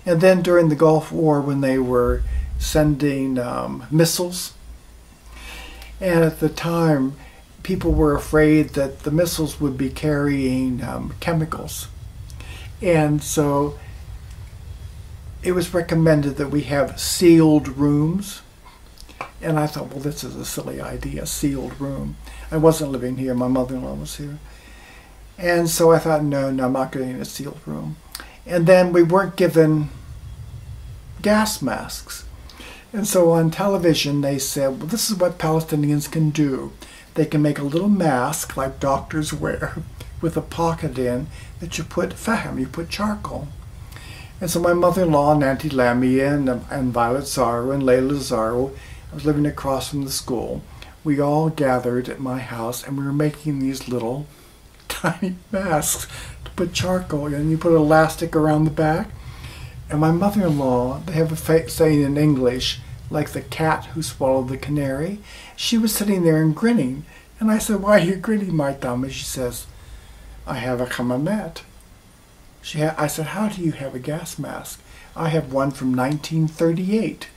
And then during the Gulf War, when they were sending missiles, and at the time, people were afraid that the missiles would be carrying chemicals. And so it was recommended that we have sealed rooms. And I thought, well, this is a silly idea, sealed room. I wasn't living here, my mother-in-law was here. And so I thought, no, I'm not getting a sealed room. And then we weren't given gas masks. And so on television they said, well, this is what Palestinians can do. They can make a little mask like doctors wear with a pocket in that you put fahm, you put charcoal. And so my mother-in-law, Nancy Lamia, and Violet Zaro and Layla Zaro, I was living across from the school. We all gathered at my house and we were making these little tiny masks to put charcoal in. You put elastic around the back. And my mother-in-law, they have a saying in English, like the cat who swallowed the canary. She was sitting there and grinning. And I said, why are you grinning, my thumb? And she says, I have a kamamet. I said, how do you have a gas mask? I have one from 1938.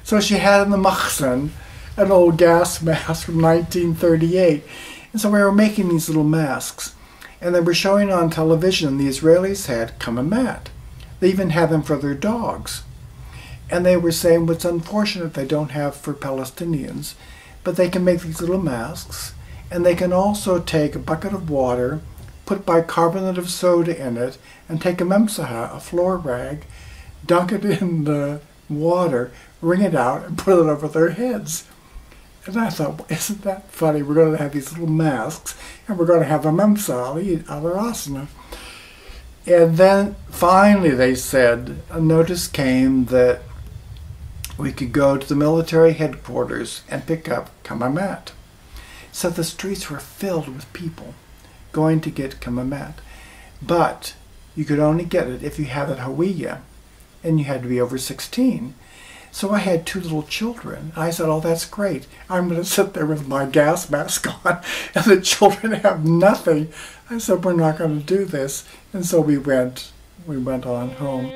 So she had in the machzan an old gas mask from 1938. And so we were making these little masks. And they were showing on television the Israelis had kamamet. They even have them for their dogs. And they were saying what's unfortunate they don't have for Palestinians, but they can make these little masks, and they can also take a bucket of water, put bicarbonate of soda in it, and take a memsaha, a floor rag, dunk it in the water, wring it out, and put it over their heads. And I thought, well, isn't that funny? We're going to have these little masks, and we're going to have a memsaha, al-asana. And then finally they said, a notice came that we could go to the military headquarters and pick up kamamet. So the streets were filled with people going to get kamamet. But you could only get it if you had a hawiyah, and you had to be over 16. So I had two little children. I said, oh, that's great. I'm going to sit there with my gas mask on, and the children have nothing. I said, we're not going to do this. And so we went on home.